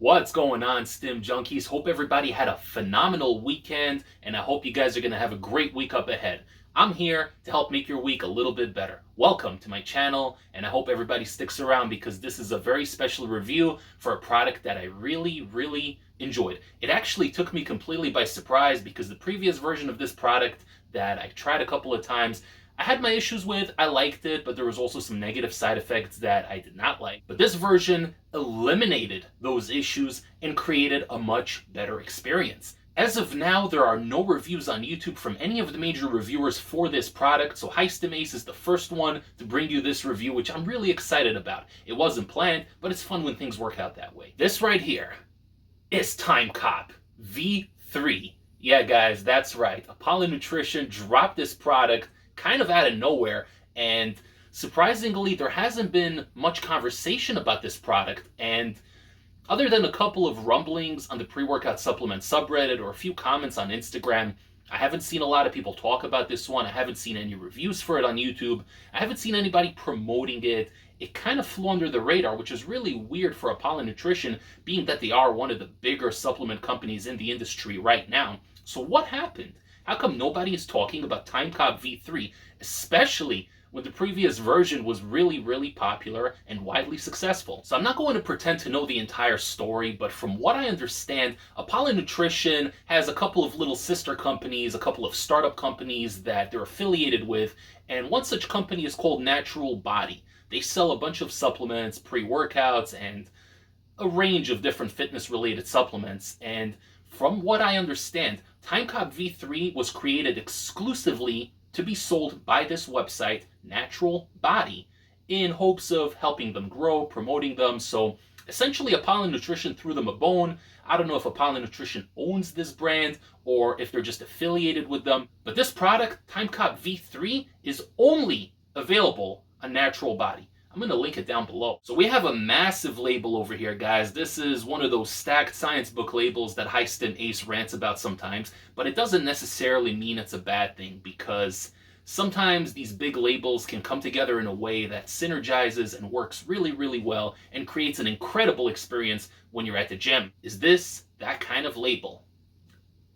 What's going on, Stim Junkies? Hope everybody had a phenomenal weekend, and I hope you guys are going to have a great week up ahead. I'm here to help make your week a little bit better. Welcome to my channel, and I hope everybody sticks around because this is a very special review for a product that I really enjoyed. It actually took me completely by surprise because the previous version of this product that I tried a couple of times, I had my issues with. I liked it, but there was also some negative side effects that I did not like. But this version eliminated those issues and created a much better experience. As of now, there are no reviews on YouTube from any of the major reviewers for this product, so HiStimAce is the first one to bring you this review, which I'm really excited about. It wasn't planned, but it's fun when things work out that way. This right here is Timecop V2. Yeah, guys, that's right. Apollon Nutrition dropped this product kind of out of nowhere, and surprisingly there hasn't been much conversation about this product, and other than a couple of rumblings on the pre-workout supplement subreddit or a few comments on Instagram, I haven't seen a lot of people talk about this one. I haven't seen any reviews for it on YouTube. I haven't seen anybody promoting it. It kind of flew under the radar, which is really weird for Apollon Nutrition, being that they are one of the bigger supplement companies in the industry right now. So what happened? How come nobody is talking about Timecop V2, especially when the previous version was really popular and widely successful? So I'm not going to pretend to know the entire story, but from what I understand, Apollon Nutrition has a couple of little sister companies, a couple of startup companies that they're affiliated with, and one such company is called Natural Body. They sell a bunch of supplements, pre-workouts, and a range of different fitness-related supplements, and from what I understand, Timecop V2 was created exclusively to be sold by this website, Natural Body, in hopes of helping them grow, promoting them. So essentially Apollon Nutrition threw them a bone. I don't know if Apollon Nutrition owns this brand or if they're just affiliated with them. But this product, Timecop V2, is only available on Natural Body. I'm going to link it down below. So we have a massive label over here, guys. This is one of those stacked science book labels that HiStimAce rants about sometimes, but it doesn't necessarily mean it's a bad thing, because sometimes these big labels can come together in a way that synergizes and works really well and creates an incredible experience when you're at the gym. Is this that kind of label?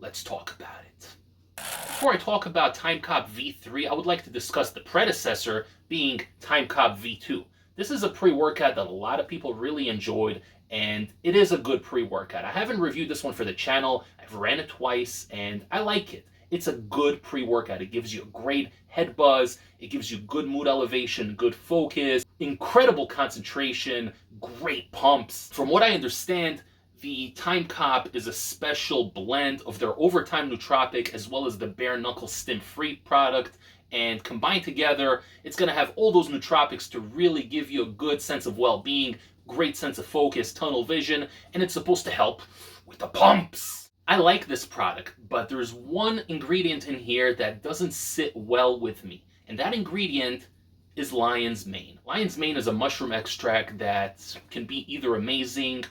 Let's talk about it. Before I talk about Timecop V2, I would like to discuss the predecessor, being Timecop V2. This is a pre-workout that a lot of people really enjoyed, and it is a good pre-workout. I haven't reviewed this one for the channel. I've ran it twice, and I like it. It's a good pre-workout. It gives you a great head buzz. It gives you good mood elevation, good focus, incredible concentration, great pumps. From what I understand, the Timecop is a special blend of their Overtime Nootropic as well as the Bare Knuckle Stim Free product, and combined together, it's going to have all those nootropics to really give you a good sense of well-being, great sense of focus, tunnel vision, and it's supposed to help with the pumps. I like this product, but there's one ingredient in here that doesn't sit well with me, and that ingredient is lion's mane. Lion's mane is a mushroom extract that can be either amazing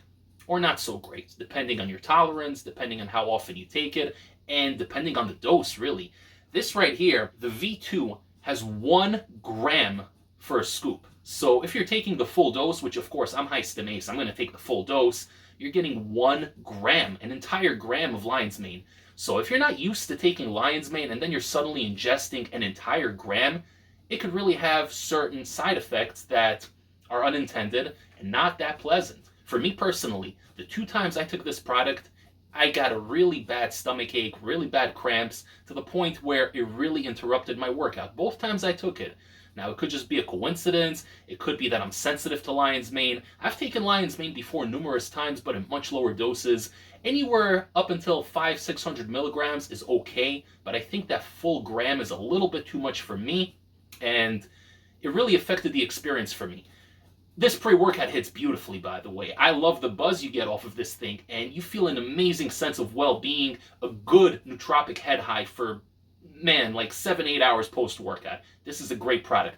or not so great, depending on your tolerance, depending on how often you take it, and depending on the dose, really. This right here, the V2, has 1 gram for a scoop. So if you're taking the full dose, which of course I'm HiStimAce, I'm going to take the full dose, you're getting 1 gram, an entire gram of lion's mane. So if you're not used to taking lion's mane and then you're suddenly ingesting an entire gram, it could really have certain side effects that are unintended and not that pleasant. For me personally, the 2 times I took this product, I got a really bad stomach ache, really bad cramps, to the point where it really interrupted my workout. Both times I took it. Now, it could just be a coincidence. It could be that I'm sensitive to lion's mane. I've taken lion's mane before numerous times, but in much lower doses. Anywhere up until 500-600 milligrams is okay, but I think that full gram is a little bit too much for me, and it really affected the experience for me. This pre-workout hits beautifully, by the way. I love the buzz you get off of this thing, and you feel an amazing sense of well-being, a good nootropic head high for, man, like 7-8 hours post-workout. This is a great product.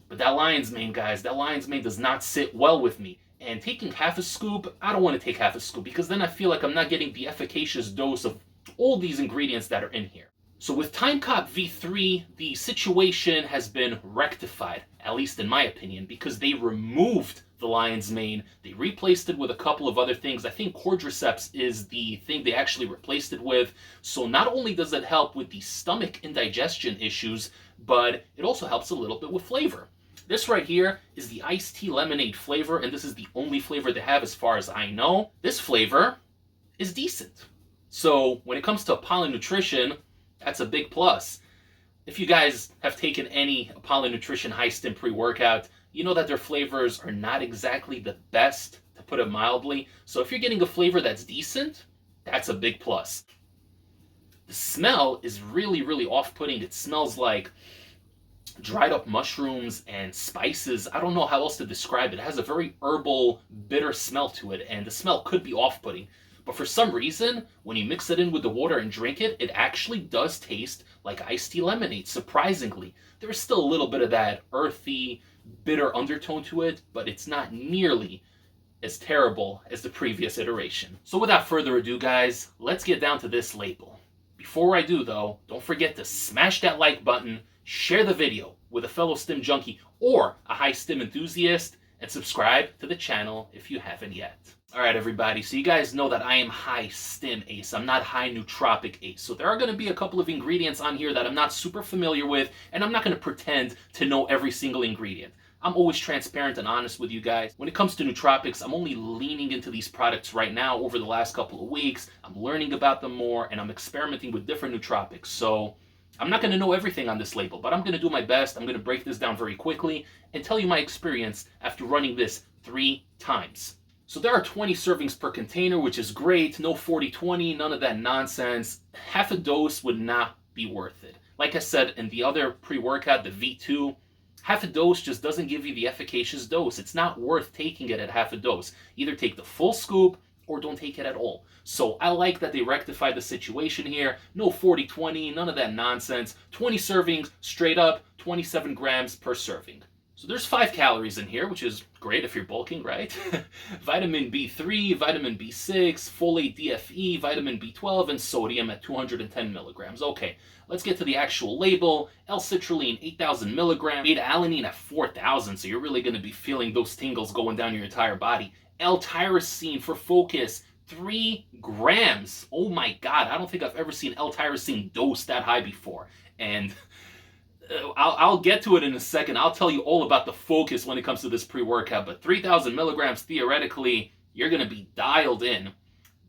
But that lion's mane, guys, that lion's mane does not sit well with me. And taking half a scoop, I don't want to take half a scoop, because then I feel like I'm not getting the efficacious dose of all these ingredients that are in here. So with Timecop V2, the situation has been rectified, at least in my opinion, because they removed the lion's mane. They replaced it with a couple of other things. I think quadriceps is the thing they actually replaced it with. So not only does it help with the stomach indigestion issues, but it also helps a little bit with flavor. This right here is the iced tea lemonade flavor, and this is the only flavor they have as far as I know. This flavor is decent. So when it comes to Apollon Nutrition, that's a big plus. If you guys have taken any Apollon Nutrition high stim pre-workout, you know that their flavors are not exactly the best, to put it mildly. So if you're getting a flavor that's decent, that's a big plus. The smell is really, really off-putting. It smells like dried up mushrooms and spices. I don't know how else to describe it. It has a very herbal, bitter smell to it, and the smell could be off-putting. But for some reason, when you mix it in with the water and drink it, it actually does taste like iced tea lemonade, surprisingly. There is still a little bit of that earthy, bitter undertone to it, but it's not nearly as terrible as the previous iteration. So without further ado, guys, let's get down to this label. Before I do, though, don't forget to smash that like button, share the video with a fellow stim junkie or a high stim enthusiast, and subscribe to the channel if you haven't yet. Alright everybody, so you guys know that I am high stim ace. I'm not high nootropic ace. So there are going to be a couple of ingredients on here that I'm not super familiar with, and I'm not going to pretend to know every single ingredient. I'm always transparent and honest with you guys. When it comes to nootropics, I'm only leaning into these products right now over the last couple of weeks. I'm learning about them more, and I'm experimenting with different nootropics. So I'm not going to know everything on this label, but I'm going to do my best. I'm going to break this down very quickly and tell you my experience after running this 3 times. So there are 20 servings per container, which is great. No 40-20, none of that nonsense. Half a dose would not be worth it. Like I said in the other pre-workout, the V2, half a dose just doesn't give you the efficacious dose. It's not worth taking it at half a dose. Either take the full scoop or don't take it at all. So I like that they rectified the situation here. No 40-20, none of that nonsense. 20 servings, straight up, 27 grams per serving. So there's 5 calories in here, which is great if you're bulking, right? Vitamin B3, vitamin B6, folate DFE, vitamin B12, and sodium at 210 milligrams. Okay, let's get to the actual label. L-citrulline, 8,000 milligrams. Beta-alanine at 4,000, so you're really going to be feeling those tingles going down your entire body. L-tyrosine for focus, 3 grams. Oh my God, I don't think I've ever seen L-tyrosine dose that high before. And I'll get to it in a second. I'll tell you all about the focus when it comes to this pre-workout, but 3,000 milligrams, theoretically, you're going to be dialed in.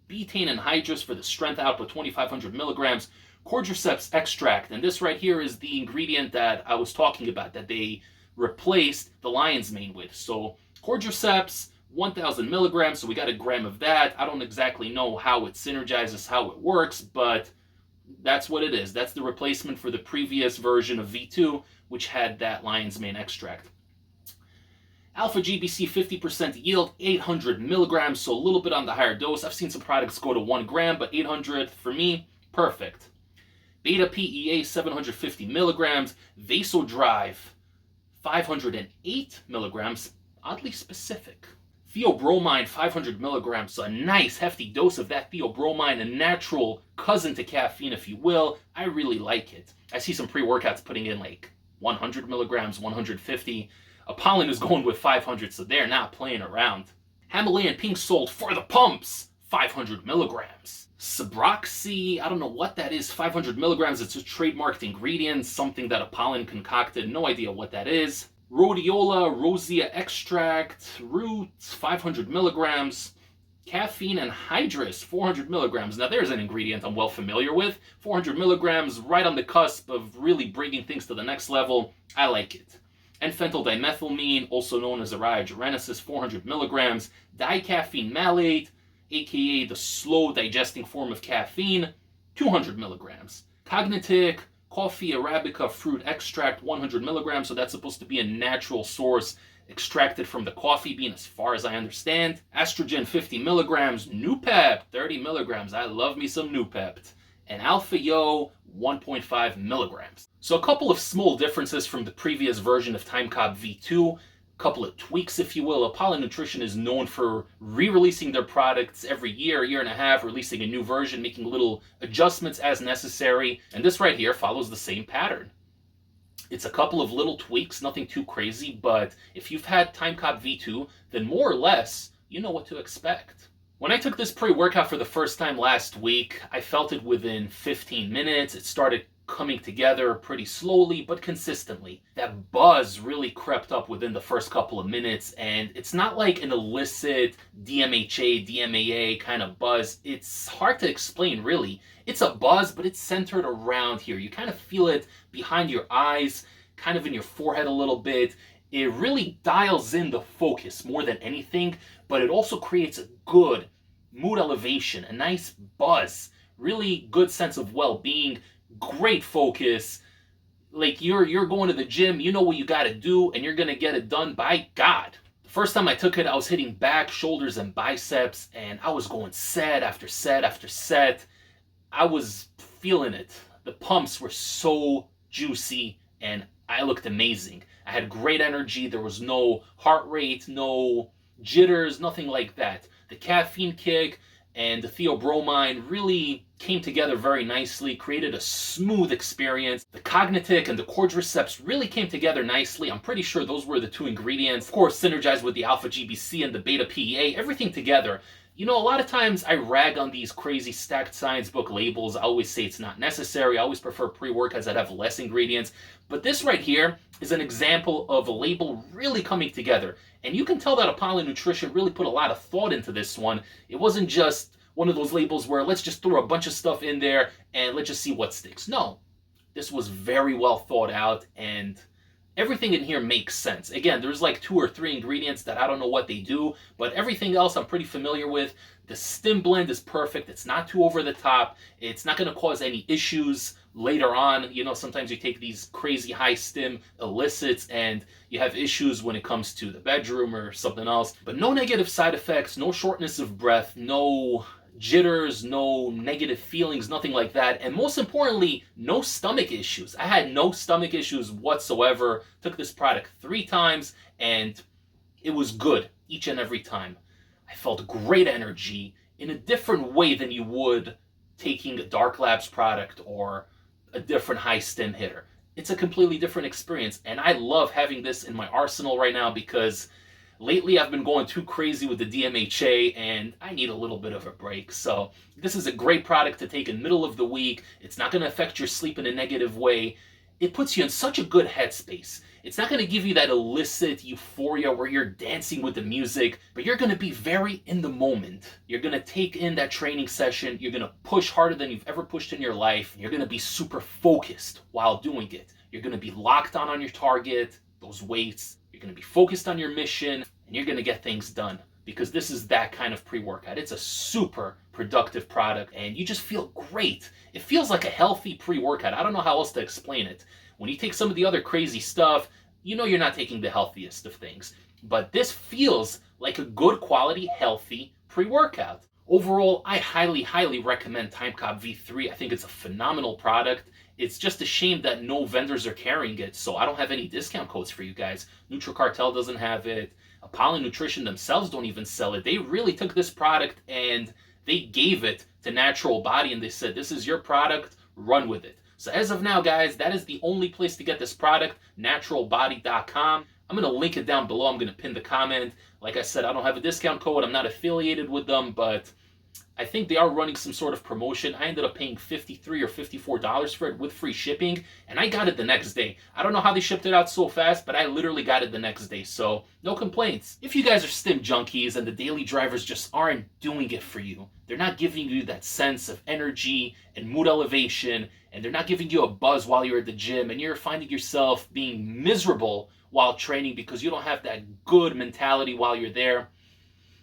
Betaine anhydrous for the strength output, 2,500 milligrams. Quadriceps extract, and this right here is the ingredient that I was talking about that they replaced the lion's mane with. So quadriceps, 1,000 milligrams, so we got a gram of that. I don't exactly know how it synergizes, how it works, but that's what it is. That's the replacement for the previous version of V2, which had that lion's mane extract. Alpha GBC 50% yield, 800 milligrams, so a little bit on the higher dose. I've seen some products go to 1 gram, but 800 for me, perfect. Beta PEA 750 milligrams, Vasodrive 508 milligrams, oddly specific. Theobromine 500 milligrams, so a nice hefty dose of that theobromine, a natural cousin to caffeine, if you will. I really like it. I see some pre-workouts putting in like 100 milligrams, 150. Apollon is going with 500, so they're not playing around. Himalayan pink salt for the pumps, 500 milligrams. Sabroxy, I don't know what that is, 500 milligrams. It's a trademarked ingredient, something that Apollon concocted. No idea what that is. Rhodiola rosea extract, roots, 500 milligrams. Caffeine anhydrous, 400 milligrams. Now there's an ingredient I'm well familiar with. 400 milligrams, right on the cusp of really bringing things to the next level. I like it. And phenyldimethylamine, also known as Ariogenesis, 400 milligrams. Dicaffeine malate, aka the slow digesting form of caffeine, 200 milligrams. Cognitic coffee arabica fruit extract, 100 milligrams, so that's supposed to be a natural source extracted from the coffee bean as far as I understand. Estrogen, 50 milligrams. Noopept, 30 milligrams. I love me some Noopept. And Alpha Yo, 1.5 milligrams. So a couple of small differences from the previous version of Timecop V2. A couple of tweaks, if you will. Apollon Nutrition is known for re-releasing their products every year and a half, releasing a new version, making little adjustments as necessary. And this right here follows the same pattern. It's a couple of little tweaks, nothing too crazy, but if you've had Timecop V2, then more or less, you know what to expect. When I took this pre-workout for the first time last week, I felt it within 15 minutes. It started coming together pretty slowly but consistently. That buzz really crept up within the first couple of minutes, and it's not like an illicit DMHA, DMAA kind of buzz. It's hard to explain, really. It's a buzz, but it's centered around here. You kind of feel it behind your eyes, kind of in your forehead a little bit. It really dials in the focus more than anything, but it also creates a good mood elevation, a nice buzz, really good sense of well-being, great focus. Like you're going to the gym, you know what you got to do, and you're going to get it done by God. The first time I took it, I was hitting back, shoulders, and biceps, and I was going set after set after set. I was feeling it. The pumps were so juicy, and I looked amazing. I had great energy. There was no heart rate, no jitters, nothing like that. The caffeine kick and the theobromine really came together very nicely, created a smooth experience. The cognitic and the quadriceps really came together nicely. I'm pretty sure those were the two ingredients. Of course, synergized with the alpha GBC and the beta PEA, everything together. You know, a lot of times I rag on these crazy stacked science book labels. I always say it's not necessary. I always prefer pre-workouts that have less ingredients. But this right here is an example of a label really coming together. And you can tell that Apollon Nutrition really put a lot of thought into this one. It wasn't just one of those labels where let's just throw a bunch of stuff in there and let's just see what sticks. No, this was very well thought out, and everything in here makes sense. Again, there's like 2 or 3 ingredients that I don't know what they do, but everything else I'm pretty familiar with. The stim blend is perfect. It's not too over the top. It's not going to cause any issues later on. You know, sometimes you take these crazy high stim illicits and you have issues when it comes to the bedroom or something else. But no negative side effects, no shortness of breath, no jitters, no negative feelings, nothing like that. And most importantly, no stomach issues. I had no stomach issues whatsoever. Took this product 3 times and it was good each and every time. I felt great energy in a different way than you would taking a Dark Labs product or a different high stim hitter. It's a completely different experience, and I love having this in my arsenal right now because lately I've been going too crazy with the DMHA and I need a little bit of a break. So this is a great product to take in middle of the week. It's not going to affect your sleep in a negative way. It puts you in such a good headspace. It's not going to give you that illicit euphoria where you're dancing with the music, but you're going to be very in the moment. You're going to take in that training session. You're going to push harder than you've ever pushed in your life. You're going to be super focused while doing it. You're going to be locked on your target, those weights. You're going to be focused on your mission, and you're going to get things done because this is that kind of pre-workout. It's a super productive product, and you just feel great. It feels like a healthy pre-workout. I don't know how else to explain it. When you take some of the other crazy stuff, you know you're not taking the healthiest of things. But this feels like a good quality, healthy pre-workout. Overall, I highly, highly recommend Timecop V3. I think it's a phenomenal product. It's just a shame that no vendors are carrying it, so I don't have any discount codes for you guys. NutriCartel doesn't have it. Apollon Nutrition themselves don't even sell it. They really took this product and they gave it to Natural Body and they said, this is your product, run with it. So as of now, guys, that is the only place to get this product, naturalbody.com. I'm going to link it down below. I'm going to pin the comment. Like I said, I don't have a discount code. I'm not affiliated with them, but I think they are running some sort of promotion. I ended up paying $53 or $54 for it with free shipping, and I got it the next day. I don't know how they shipped it out so fast, but I literally got it the next day, so no complaints. If you guys are stim junkies and the daily drivers just aren't doing it for you, they're not giving you that sense of energy and mood elevation, and they're not giving you a buzz while you're at the gym, and you're finding yourself being miserable while training because you don't have that good mentality while you're there,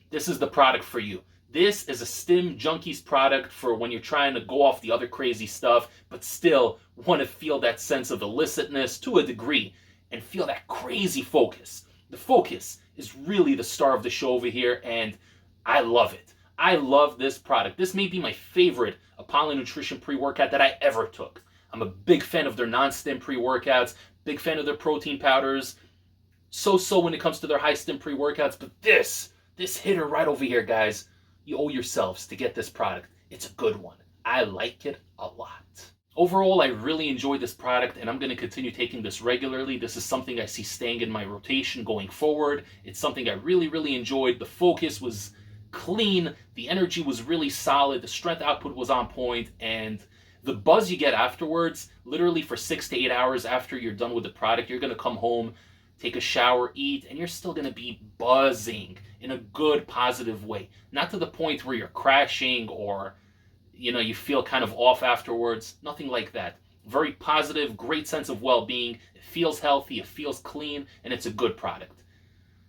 this is the product for you. This is a Stim Junkies product for when you're trying to go off the other crazy stuff, but still want to feel that sense of illicitness to a degree and feel that crazy focus. The focus is really the star of the show over here, and I love it. I love this product. This may be my favorite Apollon Nutrition pre-workout that I ever took. I'm a big fan of their non-stim pre-workouts, big fan of their protein powders, so when it comes to their high-stim pre-workouts, but this hitter right over here, guys, you owe yourselves to get this product. It's a good one. I like it a lot. Overall, I really enjoyed this product and I'm going to continue taking this regularly. This is something I see staying in my rotation going forward. It's something I really, really enjoyed. The focus was clean, the energy was really solid, the strength output was on point, and the buzz you get afterwards, literally for 6 to 8 hours after you're done with the product, you're going to come home, take a shower, eat, and you're still going to be buzzing in a good, positive way. Not to the point where you're crashing or you feel kind of off afterwards. Nothing like that. Very positive, great sense of well-being. It feels healthy, it feels clean, and it's a good product.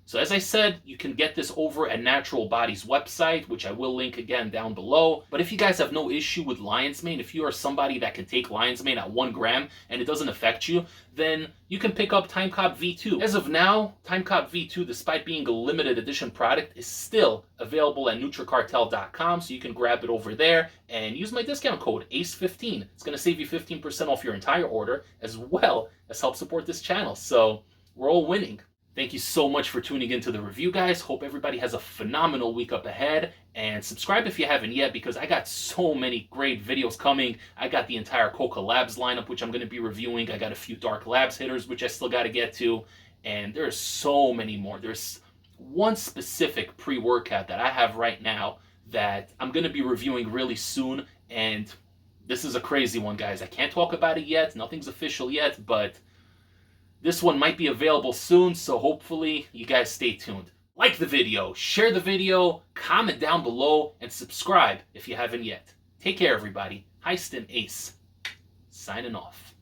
So as I said, you can get this over at Natural Body's website, which I will link again down below. But if you guys have no issue with lion's mane, if you are somebody that can take lion's mane at 1 gram and it doesn't affect you, then you can pick up Timecop V2. As of now, Timecop V2, despite being a limited edition product, is still available at NutriCartel.com, so you can grab it over there and use my discount code ACE15. It's going to save you 15% off your entire order, as well as help support this channel. So we're all winning. Thank you so much for tuning into the review, guys. Hope everybody has a phenomenal week up ahead. And subscribe if you haven't yet, because I got so many great videos coming. I got the entire Coca Labs lineup, which I'm going to be reviewing. I got a few Dark Labs hitters, which I still got to get to. And there's so many more. There's one specific pre-workout that I have right now that I'm going to be reviewing really soon. And this is a crazy one, guys. I can't talk about it yet. Nothing's official yet, but this one might be available soon, so hopefully you guys stay tuned. Like the video, share the video, comment down below, and subscribe if you haven't yet. Take care, everybody. Hi, Stim Ace. Signing off.